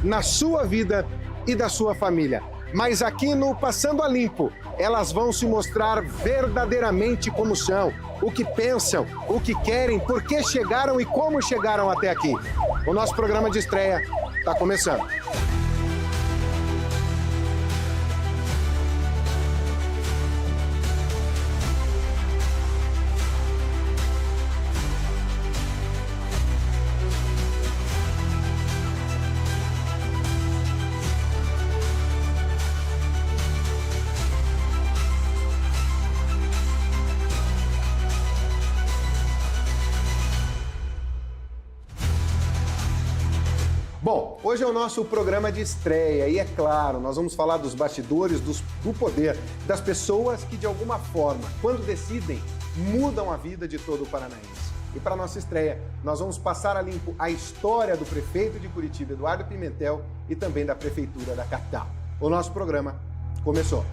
na sua vida e da sua família. Mas aqui no Passando a Limpo, elas vão se mostrar verdadeiramente como são, o que pensam, o que querem, por que chegaram e como chegaram até aqui. O nosso programa de estreia está começando. Bom, hoje é o nosso programa de estreia e é claro, nós vamos falar dos bastidores, do poder, das pessoas que de alguma forma, quando decidem, mudam a vida de todo o paranaense. E para nossa estreia, nós vamos passar a limpo a história do prefeito de Curitiba, Eduardo Pimentel, e também da prefeitura da capital. O nosso programa começou.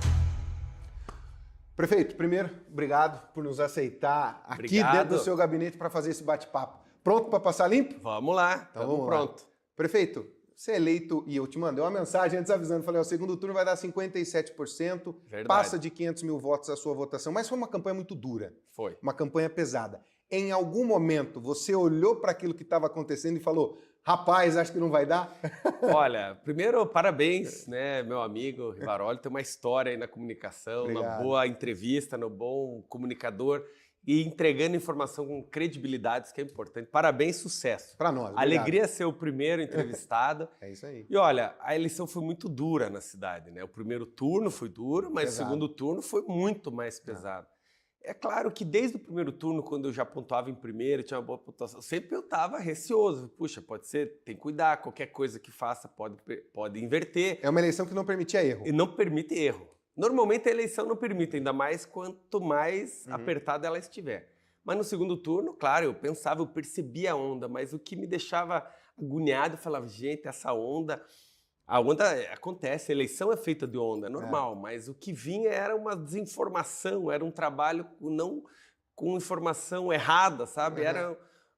Prefeito, primeiro, obrigado por nos aceitar aqui dentro do seu gabinete para fazer esse bate-papo. Pronto para passar limpo? Vamos lá, então vamos pronto. Prefeito, você é eleito e eu te mandei uma mensagem antes avisando, falei, o segundo turno vai dar 57%, Verdade. Passa de 500 mil votos a sua votação, mas foi uma campanha muito dura. Foi. Uma campanha pesada. Em algum momento, você olhou para aquilo que estava acontecendo e falou, rapaz, acho que não vai dar? Olha, primeiro, parabéns, né, meu amigo Rivaroli, tem uma história aí na comunicação, Obrigado. na boa entrevista, no bom comunicador e entregando informação com credibilidade, isso que é importante. Parabéns, sucesso. Para nós, obrigado. Alegria ser o primeiro entrevistado. É isso aí. E olha, a eleição foi muito dura na cidade, né? O primeiro turno foi duro, mas Pesado. o segundo turno foi muito mais pesado. É claro que desde o primeiro turno, quando eu já pontuava em primeiro, tinha uma boa pontuação, sempre eu estava receoso. Puxa, pode ser, tem que cuidar, qualquer coisa que faça pode inverter. É uma eleição que não permitia erro. E não permite erro. Normalmente a eleição não permite, ainda mais quanto mais apertada ela estiver. Mas no segundo turno, claro, eu pensava, eu percebia a onda, mas o que me deixava agoniado, eu falava, gente, essa onda... A onda acontece, a eleição é feita de onda, é normal, mas o que vinha era uma desinformação, era um trabalho não com informação errada, sabe?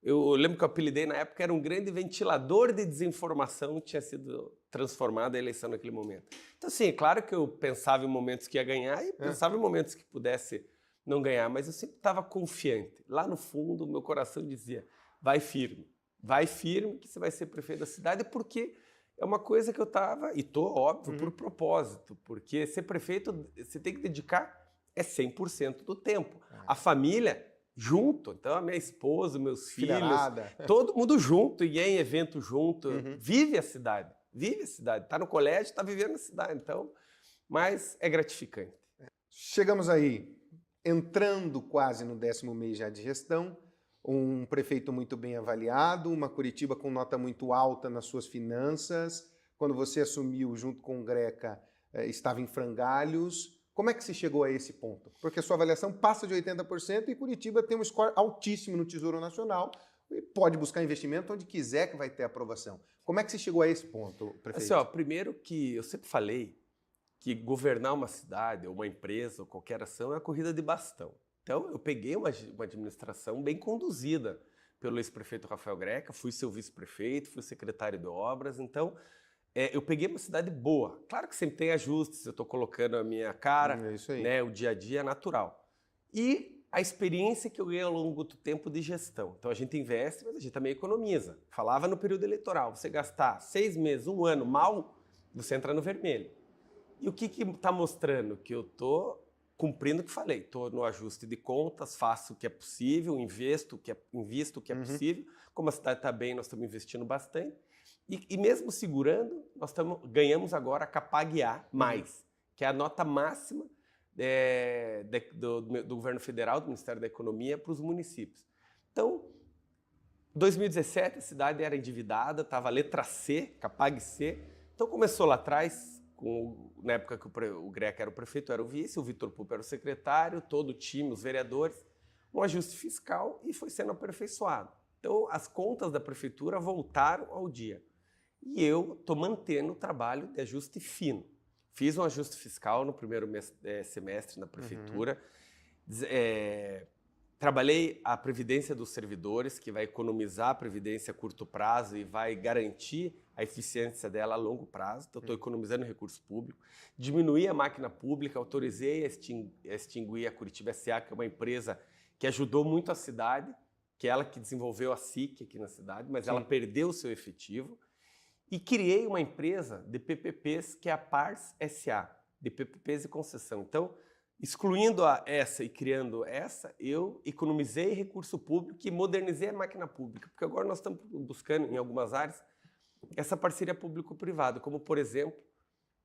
Eu lembro que eu apelidei na época, era um grande ventilador de desinformação que tinha sido transformada a eleição naquele momento. Então, assim, claro que eu pensava em momentos que ia ganhar e pensava em momentos que pudesse não ganhar, mas eu sempre estava confiante. Lá no fundo, meu coração dizia, vai firme que você vai ser prefeito da cidade, porque é uma coisa que eu estava, e estou, óbvio, por propósito, porque ser prefeito, você tem que dedicar 100% do tempo. A família... junto, então a minha esposa, meus filhos, todo mundo junto, e em evento junto, vive a cidade, tá no colégio, tá vivendo a cidade, então, mas é gratificante. Chegamos aí, entrando quase no 10º mês já de gestão, um prefeito muito bem avaliado, uma Curitiba com nota muito alta nas suas finanças, quando você assumiu junto com o Greca, estava em frangalhos. Como é que se chegou a esse ponto? Porque a sua avaliação passa de 80% e Curitiba tem um score altíssimo no Tesouro Nacional e pode buscar investimento onde quiser que vai ter aprovação. Como é que se chegou a esse ponto, prefeito? Assim, primeiro que eu sempre falei que governar uma cidade, ou uma empresa, ou qualquer ação é a corrida de bastão. Então, eu peguei uma administração bem conduzida pelo ex-prefeito Rafael Greca, fui seu vice-prefeito, fui secretário de obras, então... eu peguei uma cidade boa. Claro que sempre tem ajustes, eu estou colocando a minha cara, né, o dia a dia é natural. E a experiência que eu ganhei ao longo do tempo de gestão. Então a gente investe, mas a gente também economiza. Falava no período eleitoral, você gastar 6 meses, 1 ano mal, você entra no vermelho. E o que está mostrando? Que eu estou cumprindo o que falei. Estou no ajuste de contas, faço o que é possível, invisto o que é possível. Como a cidade está bem, nós estamos investindo bastante. E mesmo segurando, nós ganhamos agora a Capag-A+, que é a nota máxima do governo federal, do Ministério da Economia, para os municípios. Então, 2017, a cidade era endividada, estava a letra C, Capag-C. Então, começou lá atrás, na época que o Greca era o prefeito, eu era o vice, o Vitor Pupo era o secretário, todo o time, os vereadores, um ajuste fiscal e foi sendo aperfeiçoado. Então, as contas da prefeitura voltaram ao dia. E eu estou mantendo o trabalho de ajuste fino. Fiz um ajuste fiscal no primeiro semestre na prefeitura. Trabalhei a previdência dos servidores, que vai economizar a previdência a curto prazo e vai garantir a eficiência dela a longo prazo, então estou economizando recurso público, diminuí a máquina pública, autorizei a extinguir a Curitiba S.A., que é uma empresa que ajudou muito a cidade, que é ela que desenvolveu a SIC aqui na cidade, mas ela perdeu o seu efetivo, e criei uma empresa de PPPs, que é a Pars S.A., de PPPs e concessão. Então, excluindo essa e criando essa, eu economizei recurso público e modernizei a máquina pública, porque agora nós estamos buscando, em algumas áreas, essa parceria público-privada, como, por exemplo,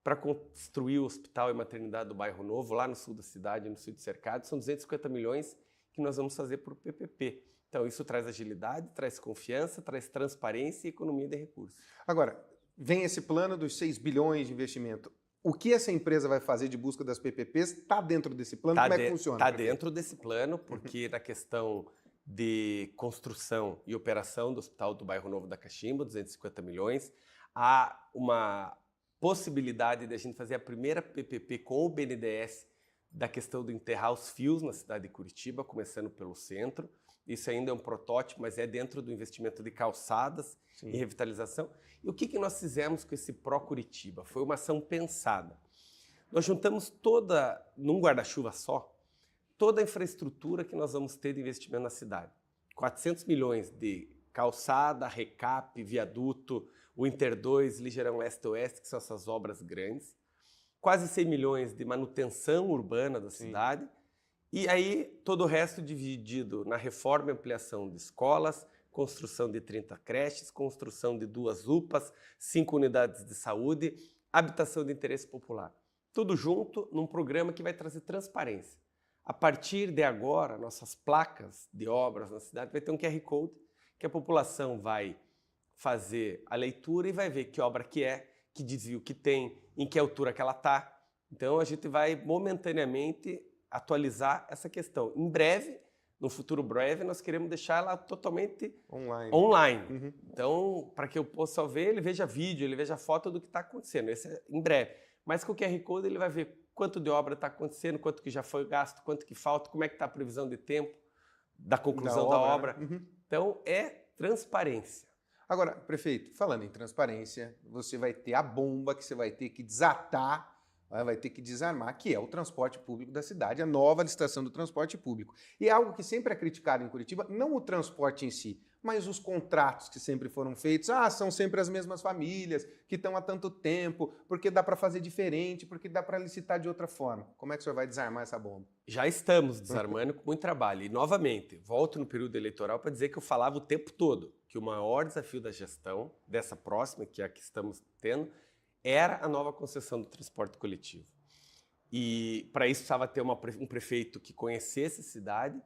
para construir o hospital e maternidade do Bairro Novo, lá no sul da cidade, no sul do Cercado, são 250 milhões que nós vamos fazer por PPP. Então, isso traz agilidade, traz confiança, traz transparência e economia de recursos. Agora, vem esse plano dos 6 bilhões de investimento. O que essa empresa vai fazer de busca das PPPs está dentro desse plano? Como é que funciona? Está dentro desse plano, porque na questão de construção e operação do Hospital do Bairro Novo da Cachimba, 250 milhões, há uma possibilidade de a gente fazer a primeira PPP com o BNDES da questão de enterrar os fios na cidade de Curitiba, começando pelo centro. Isso ainda é um protótipo, mas é dentro do investimento de calçadas e revitalização. E o que nós fizemos com esse Pro Curitiba? Foi uma ação pensada. Nós juntamos toda, num guarda-chuva só, toda a infraestrutura que nós vamos ter de investimento na cidade. 400 milhões de calçada, recap, viaduto, o Inter 2, Ligeirão Leste-Oeste, que são essas obras grandes. Quase 100 milhões de manutenção urbana da cidade. E aí, todo o resto dividido na reforma e ampliação de escolas, construção de 30 creches, construção de 2 UPAs, 5 unidades de saúde, habitação de interesse popular. Tudo junto num programa que vai trazer transparência. A partir de agora, nossas placas de obras na cidade vai ter um QR Code que a população vai fazer a leitura e vai ver que obra que é, que desvio que tem, em que altura que ela está. Então, a gente vai momentaneamente atualizar essa questão. Em breve, no futuro breve, nós queremos deixar ela totalmente online. Então, para que eu possa ver, ele veja vídeo, ele veja foto do que está acontecendo. Esse é em breve. Mas com o QR Code ele vai ver quanto de obra está acontecendo, quanto que já foi gasto, quanto que falta, como é que está a previsão de tempo da conclusão da obra. Né? Então, é transparência. Agora, prefeito, falando em transparência, você vai ter a bomba que você vai ter que desatar, vai ter que desarmar, que é o transporte público da cidade, a nova licitação do transporte público. E é algo que sempre é criticado em Curitiba, não o transporte em si, mas os contratos que sempre foram feitos. São sempre as mesmas famílias, que estão há tanto tempo, porque dá para fazer diferente, porque dá para licitar de outra forma. Como é que o senhor vai desarmar essa bomba? Já estamos desarmando com muito trabalho. E, novamente, volto no período eleitoral para dizer que eu falava o tempo todo que o maior desafio da gestão, dessa próxima, que é a que estamos tendo, era a nova concessão do transporte coletivo. E para isso precisava ter um prefeito que conhecesse a cidade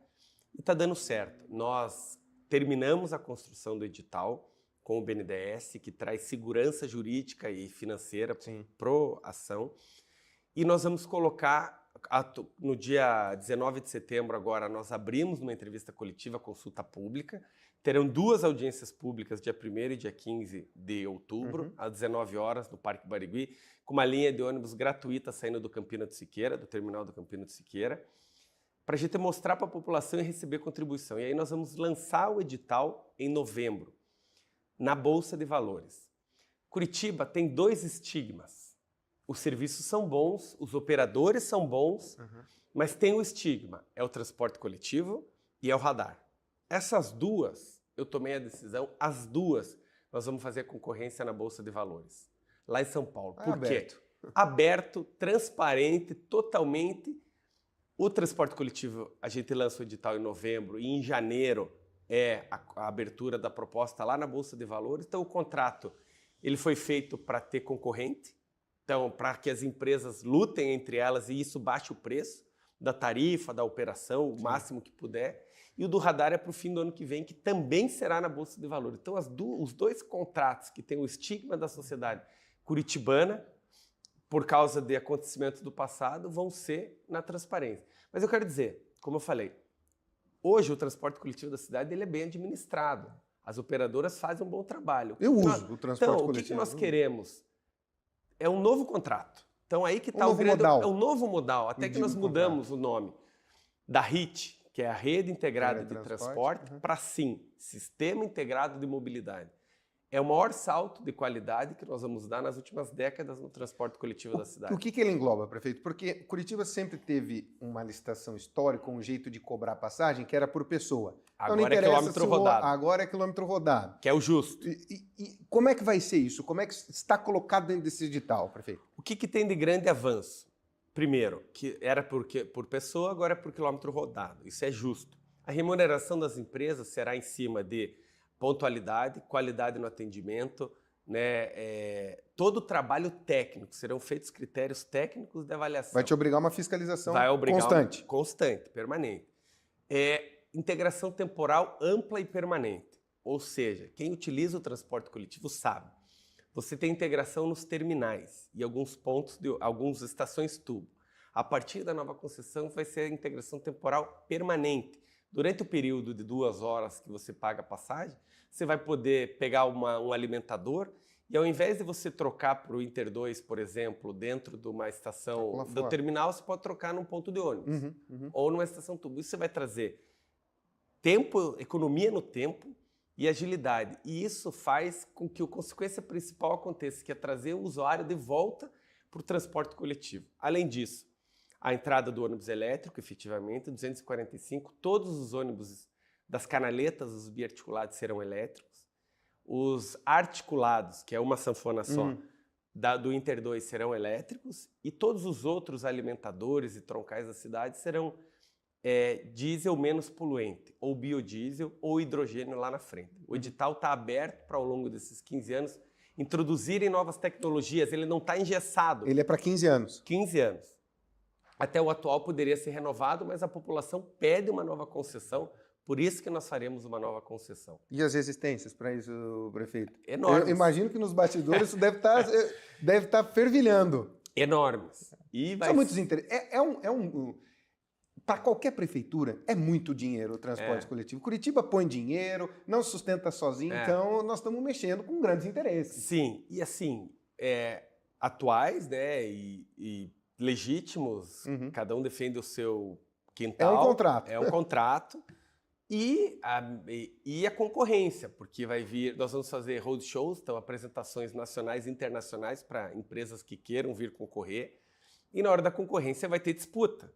e está dando certo. Nós terminamos a construção do edital com o BNDES, que traz segurança jurídica e financeira para a ação. E nós vamos colocar, no dia 19 de setembro agora, nós abrimos uma entrevista coletiva, consulta pública. Terão 2 audiências públicas, dia 1º e dia 15 de outubro, às 19 horas, no Parque Barigui, com uma linha de ônibus gratuita saindo do Campina do Siqueira, do terminal do Campina do Siqueira, para a gente mostrar para a população e receber contribuição. E aí nós vamos lançar o edital em novembro, na Bolsa de Valores. Curitiba tem 2 estigmas. Os serviços são bons, os operadores são bons, mas tem o estigma, é o transporte coletivo e é o radar. Essas 2, eu tomei a decisão, as 2, nós vamos fazer concorrência na Bolsa de Valores, lá em São Paulo. Por quê? Aberto, transparente, totalmente. O transporte coletivo, a gente lança o edital em novembro e em janeiro é a abertura da proposta lá na Bolsa de Valores. Então, o contrato ele foi feito para ter concorrente, então, para que as empresas lutem entre elas e isso baixe o preço da tarifa, da operação, o máximo que puder. E o do radar é para o fim do ano que vem, que também será na Bolsa de Valores. Então, os 2 contratos que têm o estigma da sociedade curitibana, por causa de acontecimentos do passado, vão ser na transparência. Mas eu quero dizer, como eu falei, hoje o transporte coletivo da cidade ele é bem administrado. As operadoras fazem um bom trabalho. Eu uso o transporte coletivo. Então, o que nós queremos é um novo contrato. Então, aí que está o grande... É um novo modal, até que nós mudamos o nome da RIT, que é a Rede Integrada de Transporte, para SIM, Sistema Integrado de Mobilidade. É o maior salto de qualidade que nós vamos dar nas últimas décadas no transporte coletivo da cidade. O que ele engloba, prefeito? Porque Curitiba sempre teve uma licitação histórica, um jeito de cobrar passagem que era por pessoa. Então, Agora é quilômetro rodado. Agora é quilômetro rodado. Que é o justo. E como é que vai ser isso? Como é que está colocado dentro desse edital, prefeito? O que tem de grande avanço? Primeiro, que era por pessoa, agora é por quilômetro rodado. Isso é justo. A remuneração das empresas será em cima de pontualidade, qualidade no atendimento, né? Todo o trabalho técnico, serão feitos critérios técnicos de avaliação. Vai te obrigar a uma fiscalização constante. Constante, permanente. Integração temporal ampla e permanente. Ou seja, quem utiliza o transporte coletivo sabe. Você tem integração nos terminais e alguns pontos, algumas estações tubo. A partir da nova concessão vai ser a integração temporal permanente. Durante o período de 2 horas que você paga a passagem, você vai poder pegar um alimentador e ao invés de você trocar para o Inter 2, por exemplo, dentro de uma estação do terminal, você pode trocar num ponto de ônibus ou numa estação tubo. Isso você vai trazer tempo, economia no tempo e agilidade. E isso faz com que a consequência principal aconteça, que é trazer o usuário de volta para o transporte coletivo. Além disso, a entrada do ônibus elétrico, efetivamente, 245, todos os ônibus das canaletas, os biarticulados serão elétricos. Os articulados, que é uma sanfona só, do Inter 2 serão elétricos e todos os outros alimentadores e troncais da cidade serão diesel menos poluente, ou biodiesel, ou hidrogênio lá na frente. O edital está aberto para, ao longo desses 15 anos, introduzirem novas tecnologias. Ele não está engessado. Ele é para 15 anos. 15 anos. Até o atual poderia ser renovado, mas a população pede uma nova concessão, por isso que nós faremos uma nova concessão. E as resistências para isso, prefeito? Enormes. Eu imagino que nos bastidores isso deve estar fervilhando. Enormes. São muitos interesses. Para qualquer prefeitura, é muito dinheiro o transporte coletivo. Curitiba põe dinheiro, não sustenta sozinho, então nós estamos mexendo com grandes interesses. Sim, e assim, atuais, né, e legítimos, cada um defende o seu quintal. É um contrato. É um contrato. E a concorrência, porque nós vamos fazer roadshows, então apresentações nacionais e internacionais para empresas que queiram vir concorrer. E na hora da concorrência vai ter disputa.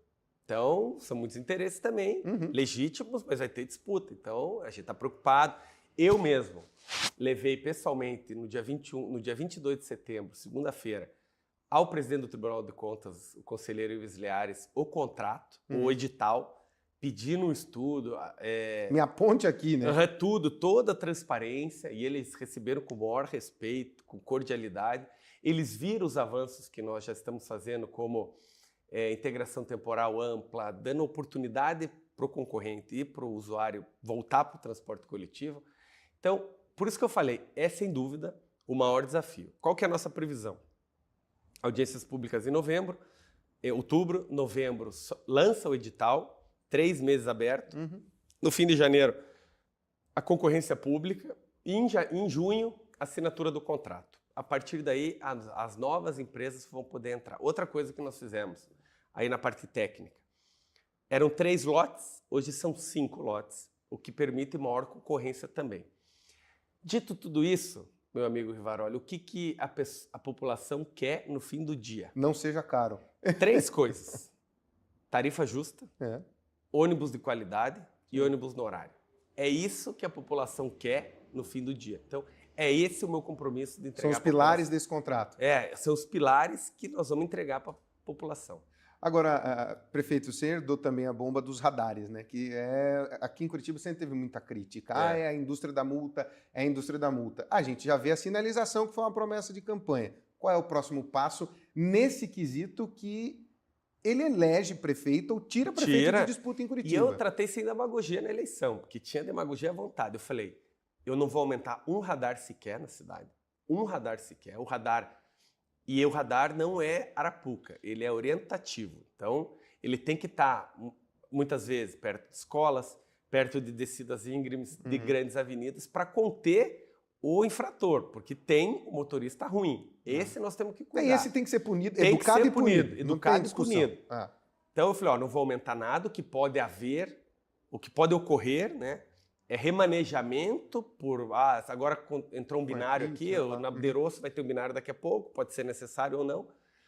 Então, são muitos interesses também, legítimos, mas vai ter disputa. Então, a gente está preocupado. Eu mesmo levei pessoalmente, no dia 22 de setembro, segunda-feira, ao presidente do Tribunal de Contas, o conselheiro Ives Liares, o contrato, o edital, pedindo um estudo. Me aponte aqui, né? Toda a transparência, e eles receberam com o maior respeito, com cordialidade. Eles viram os avanços que nós já estamos fazendo, como integração temporal ampla, dando oportunidade para o concorrente e para o usuário voltar para o transporte coletivo. Então, por isso que eu falei, é sem dúvida o maior desafio. Qual que é a nossa previsão? Audiências públicas em outubro, novembro, lança o edital, 3 meses aberto. No fim de janeiro, a concorrência pública e em junho, assinatura do contrato. A partir daí, as novas empresas vão poder entrar. Outra coisa que nós fizemos aí na parte técnica, eram 3 lotes, hoje são 5 lotes, o que permite maior concorrência também. Dito tudo isso, meu amigo Rivaroli, o que a população quer no fim do dia? Não seja caro. 3 coisas. Tarifa justa, ônibus de qualidade e ônibus no horário. É isso que a população quer no fim do dia. Então, é esse o meu compromisso de entregar. São os pilares desse contrato. São os pilares que nós vamos entregar para a população. Agora, prefeito, você herdou também a bomba dos radares, né? Que aqui em Curitiba sempre teve muita crítica. É a indústria da multa, é a indústria da multa. A gente já vê a sinalização que foi uma promessa de campanha. Qual é o próximo passo nesse quesito que ele elege prefeito ou tira prefeito de disputa em Curitiba? E eu tratei sem demagogia na eleição, porque tinha demagogia à vontade. Eu falei, eu não vou aumentar um radar sequer na cidade. Um radar sequer. O radar não é arapuca, ele é orientativo. Então, ele tem que estar, muitas vezes, perto de escolas, perto de descidas íngremes, de grandes avenidas, para conter o infrator, porque tem o motorista ruim. Esse nós temos que cuidar. Esse tem que ser punido, educado e punido. Educado e punido. Então, eu falei, não vou aumentar nada, o que pode ocorrer, né, remanejamento por... agora entrou um binário aqui, na Derosso vai ter um binário daqui a pouco, pode ser necessário ou não.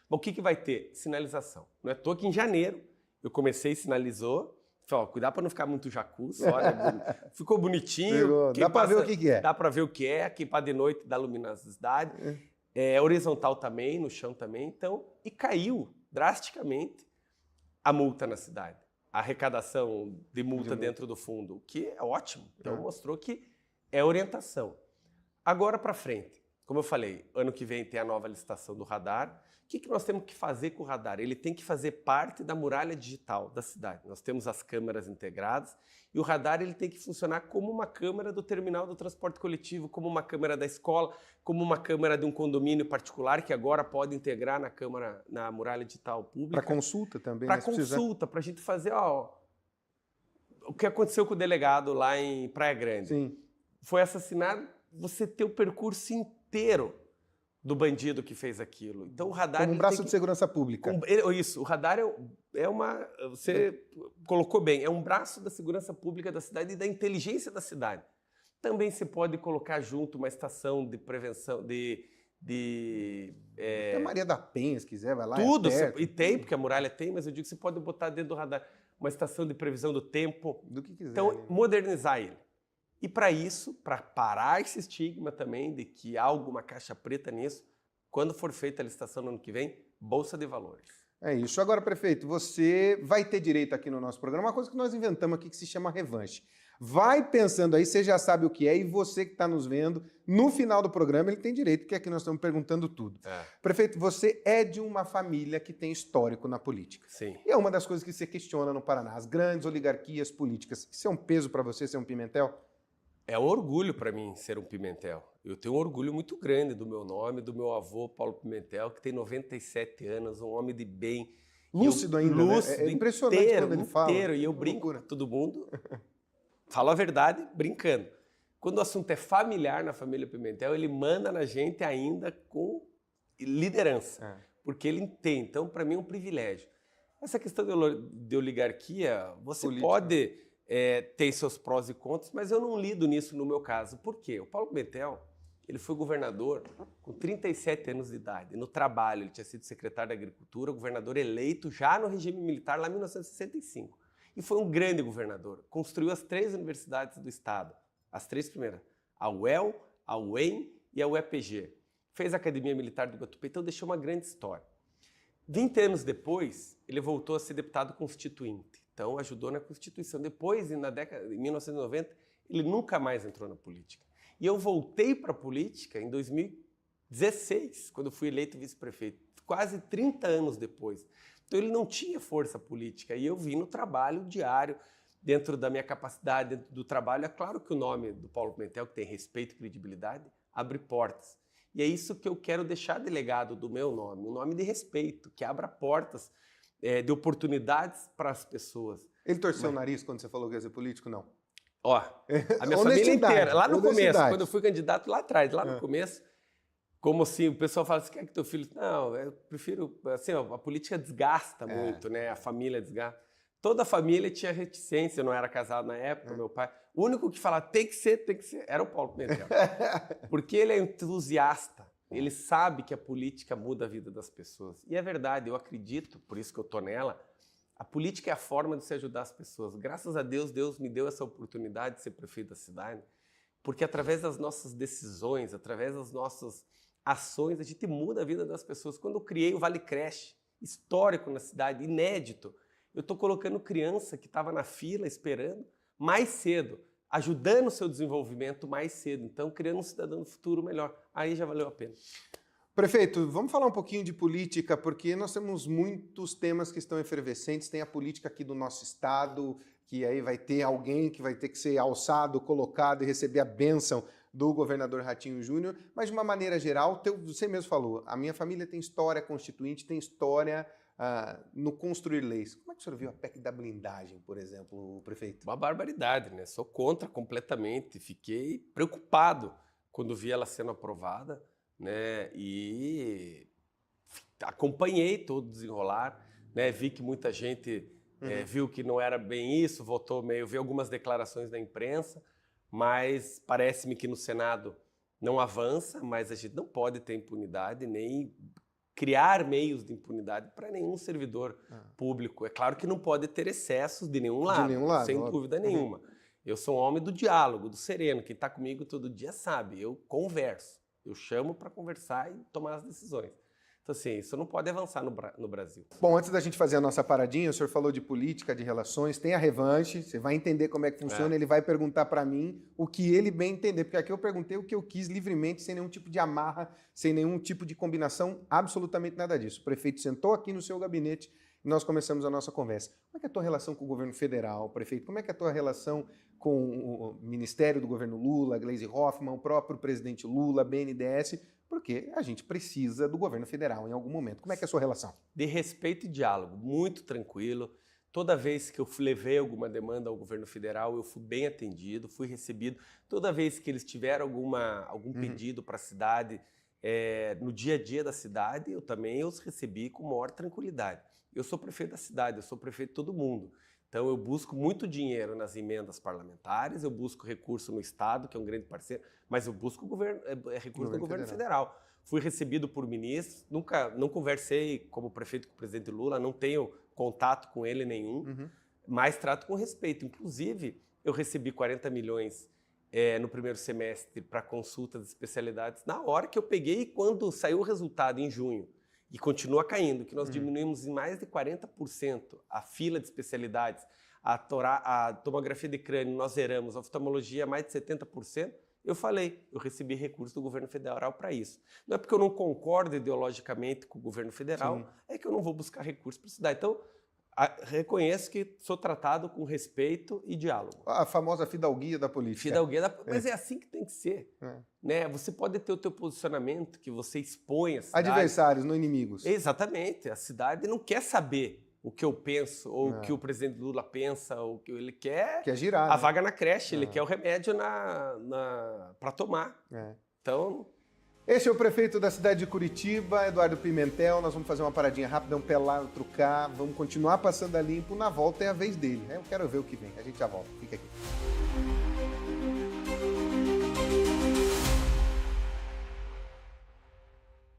Mas o que vai ter? Sinalização. Não é à toa que em janeiro eu comecei e sinalizou. Falei, cuidado para não ficar muito jacuzzi, olha, ficou bonitinho. Dá para ver o que é. Dá para ver o que é, aqui para de noite dá luminosidade. Horizontal também, no chão também. Então, e caiu drasticamente a multa na cidade. A arrecadação de multa dentro do fundo, o que é ótimo. Então, mostrou que é orientação. Agora para frente, como eu falei, ano que vem tem a nova licitação do radar. O que nós temos que fazer com o radar? Ele tem que fazer parte da muralha digital da cidade. Nós temos as câmeras integradas e o radar ele tem que funcionar como uma câmera do terminal do transporte coletivo, como uma câmera da escola, como uma câmera de um condomínio particular que agora pode integrar na muralha digital pública. Para consulta também. Para consulta, para a gente fazer o que aconteceu com o delegado lá em Praia Grande. Sim. Foi assassinado, você ter o percurso inteiro do bandido que fez aquilo. Então o radar... Como um braço de segurança pública. Isso, o radar é uma... Você colocou bem, é um braço da segurança pública da cidade e da inteligência da cidade. Também se pode colocar junto uma estação de prevenção, Até Maria da Penha, se quiser, vai lá. Tudo, e tem, porque a muralha tem, mas eu digo que você pode botar dentro do radar uma estação de previsão do tempo. Do que quiser. Então, modernizar ele. E para isso, para parar esse estigma também de que há alguma caixa preta nisso, quando for feita a licitação no ano que vem, Bolsa de Valores. É isso. Agora, prefeito, você vai ter direito aqui no nosso programa uma coisa que nós inventamos aqui que se chama revanche. Vai pensando aí, você já sabe o que é, e você que está nos vendo, no final do programa ele tem direito, porque aqui nós estamos perguntando tudo. Prefeito, você é de uma família que tem histórico na política. Sim. E é uma das coisas que você questiona no Paraná, as grandes oligarquias políticas. Isso é um peso para você ser um Pimentel? É um orgulho para mim ser um Pimentel. Eu tenho um orgulho muito grande do meu nome, do meu avô, Paulo Pimentel, que tem 97 anos, um homem de bem. Lúcido ainda, lúcido, né? É impressionante inteiro, quando ele fala. E eu brinco com todo mundo, falo a verdade brincando. Quando o assunto é familiar na família Pimentel, ele manda na gente ainda com liderança, porque ele entende. Então, para mim é um privilégio. Essa questão de oligarquia, você política. Pode... tem seus prós e contras, mas eu não lido nisso no meu caso. Por quê? O Paulo Pimentel, ele foi governador com 37 anos de idade. No trabalho, ele tinha sido secretário da Agricultura, governador eleito já no regime militar, lá em 1965. E foi um grande governador. Construiu as 3 universidades do estado, as 3 primeiras, a UEL, a UEM e a UEPG. Fez a Academia Militar do Guatupê, então deixou uma grande história. 20 anos depois, ele voltou a ser deputado constituinte. Então, ajudou na Constituição. Depois, em 1990, ele nunca mais entrou na política. E eu voltei para a política em 2016, quando eu fui eleito vice-prefeito, quase 30 anos depois. Então, ele não tinha força política. E eu vim no trabalho diário, dentro da minha capacidade, dentro do trabalho. É claro que o nome do Paulo Pimentel, que tem respeito e credibilidade, abre portas. E é isso que eu quero deixar de legado do meu nome, um nome de respeito, que abra portas de oportunidades para as pessoas. Ele torceu o nariz quando você falou que ia ser político? Não. Ó, a minha família inteira, lá no começo, quando eu fui candidato lá atrás, lá no começo, como assim, o pessoal fala assim, quer que teu filho... Não, eu prefiro, assim, a política desgasta muito, né? A família desgasta. Toda a família tinha reticência, eu não era casado na época, meu pai. O único que falava, tem que ser, era o Paulo Pimentel. Porque ele é entusiasta. Ele sabe que a política muda a vida das pessoas. E é verdade, eu acredito, por isso que eu estou nela, a política é a forma de se ajudar as pessoas. Graças a Deus, Deus me deu essa oportunidade de ser prefeito da cidade, porque através das nossas decisões, através das nossas ações, a gente muda a vida das pessoas. Quando eu criei o Vale Creche, histórico na cidade, inédito, eu estou colocando criança que estava na fila esperando mais cedo, ajudando o seu desenvolvimento mais cedo. Então, criando um cidadão do futuro melhor. Aí já valeu a pena. Prefeito, vamos falar um pouquinho de política, porque nós temos muitos temas que estão efervescentes. Tem a política aqui do nosso estado, que aí vai ter alguém que vai ter que ser alçado, colocado e receber a bênção do governador Ratinho Júnior. Mas, de uma maneira geral, você mesmo falou, a minha família tem história constituinte, tem história no construir leis. Como é que o senhor viu a PEC da blindagem, por exemplo, prefeito? Uma barbaridade, né? Sou contra completamente. Fiquei preocupado quando vi ela sendo aprovada, né? E acompanhei todo o desenrolar, né? Vi que muita gente viu que não era bem isso, votou meio, vi algumas declarações da imprensa, mas parece-me que no Senado não avança, mas a gente não pode ter impunidade, nem criar meios de impunidade para nenhum servidor público. É claro que não pode ter excessos de nenhum lado, sem dúvida nenhuma. Eu sou um homem do diálogo, do sereno. Quem está comigo todo dia sabe, eu converso. Eu chamo para conversar e tomar as decisões. Então, assim, isso não pode avançar no Brasil. Bom, antes da gente fazer a nossa paradinha, o senhor falou de política, de relações, tem a revanche, você vai entender como é que funciona, ele vai perguntar para mim o que ele bem entender, porque aqui eu perguntei o que eu quis livremente, sem nenhum tipo de amarra, sem nenhum tipo de combinação, absolutamente nada disso. O prefeito sentou aqui no seu gabinete e nós começamos a nossa conversa. Como é que é a tua relação com o governo federal, prefeito? Como é que é a tua relação com o Ministério do governo Lula, Gleisi Hoffmann, o próprio presidente Lula, BNDES? Porque a gente precisa do governo federal em algum momento. Como é que é a sua relação? De respeito e diálogo, muito tranquilo. Toda vez que eu levei alguma demanda ao governo federal, eu fui bem atendido, fui recebido. Toda vez que eles tiveram algum pedido para a cidade, no dia a dia da cidade, eu também os recebi com maior tranquilidade. Eu sou prefeito da cidade, eu sou prefeito de todo mundo. Então, eu busco muito dinheiro nas emendas parlamentares, eu busco recurso no Estado, que é um grande parceiro, mas eu busco recurso do governo federal. Fui recebido por ministros, não conversei como prefeito com o presidente Lula, não tenho contato com ele nenhum, mas trato com respeito. Inclusive, eu recebi 40 milhões no primeiro semestre para consultas de especialidades, na hora que eu peguei, quando saiu o resultado em junho, e continua caindo, que nós diminuímos em mais de 40% a fila de especialidades, a tomografia de crânio nós zeramos, a oftalmologia mais de 70%, eu recebi recurso do governo federal para isso. Não é porque eu não concordo ideologicamente com o governo federal, é que eu não vou buscar recurso para estudar. Então, reconheço que sou tratado com respeito e diálogo. A famosa fidalguia da política. Mas é assim que tem que ser. Né? Você pode ter o teu posicionamento, que você expõe a cidade. Adversários, não inimigos. Exatamente. A cidade não quer saber o que eu penso, ou o que o presidente Lula pensa, ou o que ele quer. Quer girar. A vaga na creche, ele quer o remédio para tomar. Então... Esse é o prefeito da cidade de Curitiba, Eduardo Pimentel. Nós vamos fazer uma paradinha rápida, um pé lá, outro cá. Vamos continuar passando a limpo. Na volta é a vez dele. Eu quero ver o que vem. A gente já volta. Fica aqui.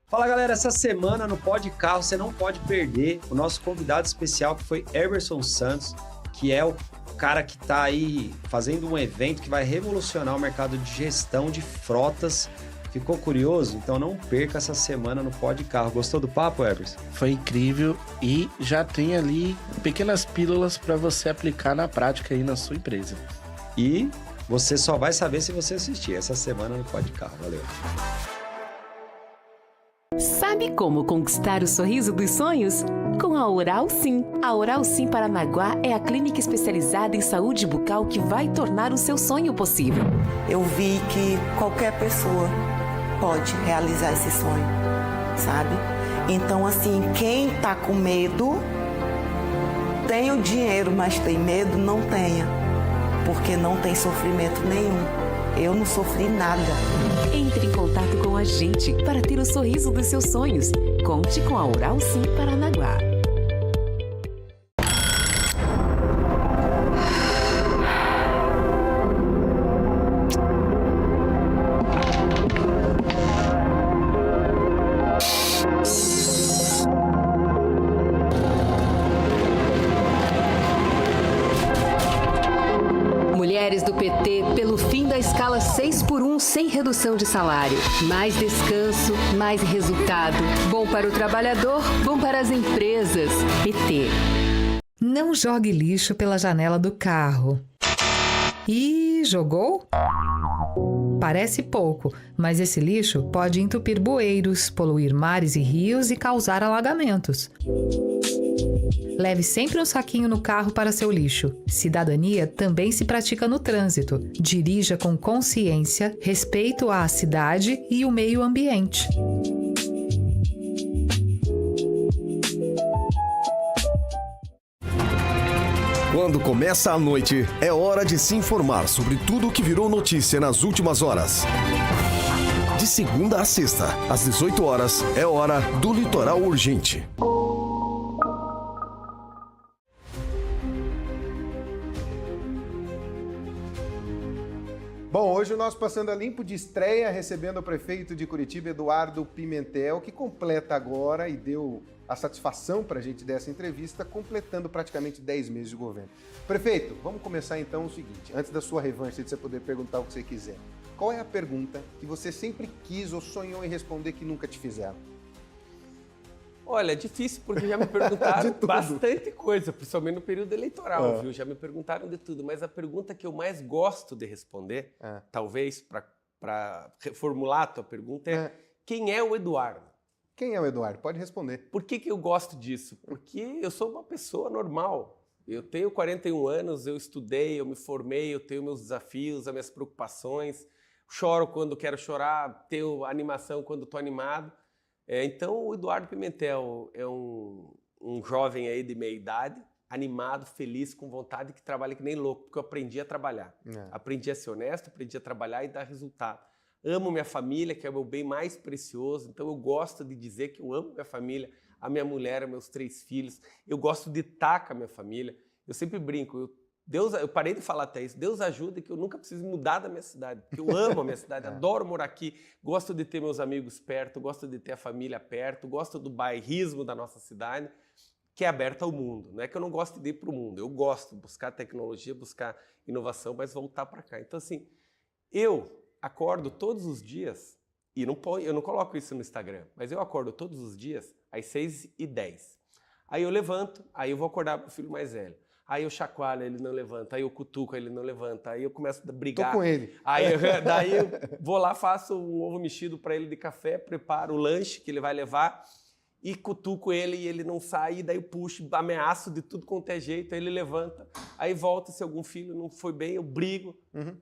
Fala galera, essa semana no Pod Carro você não pode perder o nosso convidado especial, que foi Eberson Santos, que é o cara que está aí fazendo um evento que vai revolucionar o mercado de gestão de frotas. Ficou curioso? Então não perca essa semana no Pod Carro. Gostou do papo, Eberson? Foi incrível e já tem ali pequenas pílulas para você aplicar na prática aí na sua empresa. E você só vai saber se você assistir essa semana no Pod Carro. Valeu! Sabe como conquistar o sorriso dos sonhos? Com a Oral Sim. A Oral Sim Paranaguá é a clínica especializada em saúde bucal que vai tornar o seu sonho possível. Eu vi que qualquer pessoa pode realizar esse sonho, sabe? Então, assim, quem tá com medo, tem o dinheiro, mas tem medo, não tenha. Porque não tem sofrimento nenhum. Eu não sofri nada. Entre em contato com a gente para ter o sorriso dos seus sonhos. Conte com a Oral Sim Paranaguá. Mulheres do PT pelo fim da escala 6x1 sem redução de salário. Mais descanso, mais resultado. Bom para o trabalhador, bom para as empresas. PT. Não jogue lixo pela janela do carro. E jogou? Parece pouco, mas esse lixo pode entupir bueiros, poluir mares e rios e causar alagamentos. Leve sempre um saquinho no carro para seu lixo. Cidadania também se pratica no trânsito. Dirija com consciência, respeito à cidade e o meio ambiente. Quando começa a noite, é hora de se informar sobre tudo o que virou notícia nas últimas horas. De segunda a sexta, às 18 horas, é hora do Litoral Urgente. Hoje o nosso Passando a Limpo de estreia, recebendo o prefeito de Curitiba, Eduardo Pimentel, que completa agora e deu a satisfação para a gente dessa entrevista, completando praticamente 10 meses de governo. Prefeito, vamos começar então o seguinte, antes da sua revanche, de você poder perguntar o que você quiser. Qual é a pergunta que você sempre quis ou sonhou em responder que nunca te fizeram? Olha, é difícil porque já me perguntaram bastante coisa, principalmente no período eleitoral, viu? Já me perguntaram de tudo, mas a pergunta que eu mais gosto de responder, talvez para reformular a tua pergunta, é quem é o Eduardo? Quem é o Eduardo? Pode responder. Por que eu gosto disso? Porque eu sou uma pessoa normal. Eu tenho 41 anos, eu estudei, eu me formei, eu tenho meus desafios, as minhas preocupações, choro quando quero chorar, tenho animação quando estou animado. Então, o Eduardo Pimentel é um jovem aí de meia idade, animado, feliz, com vontade, que trabalha que nem louco, porque eu aprendi a trabalhar. Aprendi a ser honesto, aprendi a trabalhar e dar resultado. Amo minha família, que é o meu bem mais precioso, então eu gosto de dizer que eu amo minha família, a minha mulher, os meus 3 filhos. Eu gosto de estar com a minha família. Eu sempre brinco, eu parei de falar até isso, Deus ajuda que eu nunca preciso mudar da minha cidade, porque eu amo a minha cidade, adoro morar aqui, gosto de ter meus amigos perto, gosto de ter a família perto, gosto do bairrismo da nossa cidade, que é aberta ao mundo. Não é que eu não gosto de ir para o mundo, eu gosto de buscar tecnologia, buscar inovação, mas voltar para cá. Então, assim, eu acordo todos os dias, e eu não coloco isso no Instagram, mas eu acordo todos os dias às 6h10. Aí eu levanto, aí eu vou acordar pro filho mais velho. Aí eu chacoalho, ele não levanta. Aí eu cutuco, ele não levanta. Aí eu começo a brigar. Tô com ele. Daí eu vou lá, faço um ovo mexido para ele de café, preparo o lanche que ele vai levar e cutuco ele e ele não sai. Daí eu puxo, ameaço de tudo quanto é jeito. Aí ele levanta. Aí volta, se algum filho não foi bem, eu brigo.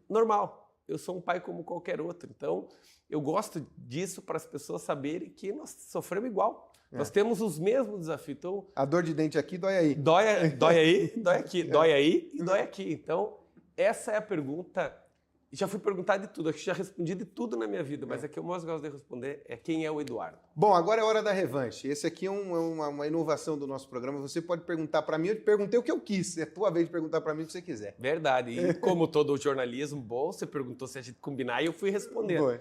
Normal. Eu sou um pai como qualquer outro. Então, eu gosto disso para as pessoas saberem que nós sofremos igual. Nós temos os mesmos desafios. Então, a dor de dente aqui dói aí. Dói aí, dói aqui. Dói aí e dói aqui. Então, essa é a pergunta. Já fui perguntado de tudo, acho que já respondi de tudo na minha vida, mas a que eu mais gosto de responder é quem é o Eduardo. Bom, agora é hora da revanche. Esse aqui é uma inovação do nosso programa. Você pode perguntar para mim, eu te perguntei o que eu quis. É a tua vez de perguntar para mim o que você quiser. Verdade. E como todo jornalismo bom, você perguntou se a gente combinar e eu fui respondendo. Foi.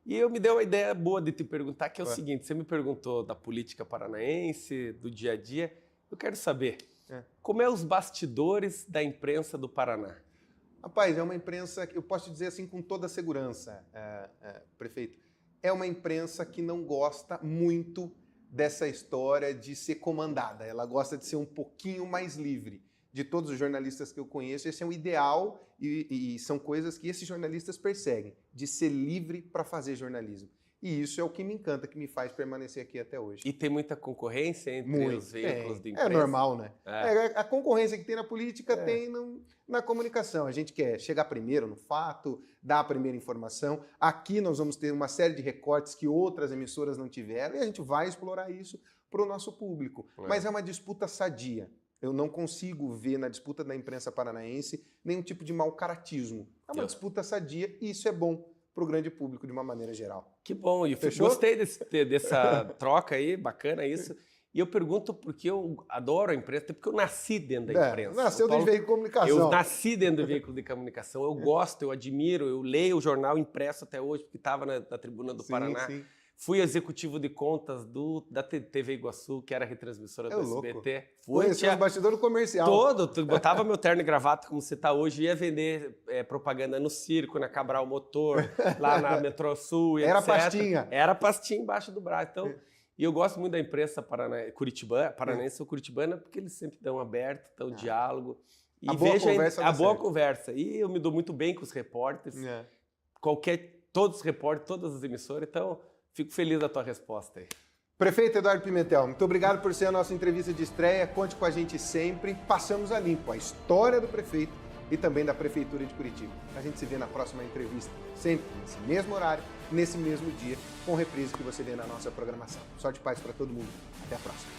E eu me dei uma ideia boa de te perguntar, que é o seguinte, você me perguntou da política paranaense, do dia a dia, eu quero saber, como é os bastidores da imprensa do Paraná? Rapaz, é uma imprensa, que eu posso dizer assim com toda segurança, prefeito, é uma imprensa que não gosta muito dessa história de ser comandada, ela gosta de ser um pouquinho mais livre. De todos os jornalistas que eu conheço, esse é um ideal e são coisas que esses jornalistas perseguem, de ser livre para fazer jornalismo. E isso é o que me encanta, que me faz permanecer aqui até hoje. E tem muita concorrência entre os veículos de imprensa? É normal, né? A concorrência que tem na política tem na comunicação. A gente quer chegar primeiro no fato, dar a primeira informação. Aqui nós vamos ter uma série de recortes que outras emissoras não tiveram e a gente vai explorar isso para o nosso público. Mas é uma disputa sadia. Eu não consigo ver na disputa da imprensa paranaense nenhum tipo de mau-caratismo. É uma disputa sadia e isso é bom para o grande público de uma maneira geral. Que bom, e gostei dessa troca aí, bacana isso. E eu pergunto porque eu adoro a imprensa, até porque eu nasci dentro da imprensa. Nasceu dentro de veículo de comunicação. Eu nasci dentro do veículo de comunicação, eu gosto, eu admiro, eu leio o jornal impresso até hoje, porque estava na tribuna do Paraná. Sim. Fui executivo de contas da TV Iguaçu, que era a retransmissora do SBT. Conheci os bastidores comercial. Botava meu terno e gravata, como você está hoje, ia vender propaganda no Circo, na Cabral Motor, lá na Metro Sul, Era etc. pastinha. Era pastinha embaixo do braço. Então, e eu gosto muito da imprensa paranaense ou curitibana, porque eles sempre dão aberto, dão diálogo. E a boa conversa. E eu me dou muito bem com os repórteres. Todos os repórteres, todas as emissoras. Então, fico feliz da tua resposta aí. Prefeito Eduardo Pimentel, muito obrigado por ser a nossa entrevista de estreia. Conte com a gente sempre. Passamos a limpo a história do prefeito e também da Prefeitura de Curitiba. A gente se vê na próxima entrevista, sempre nesse mesmo horário, nesse mesmo dia, com reprise que você vê na nossa programação. Sorte e paz para todo mundo. Até a próxima.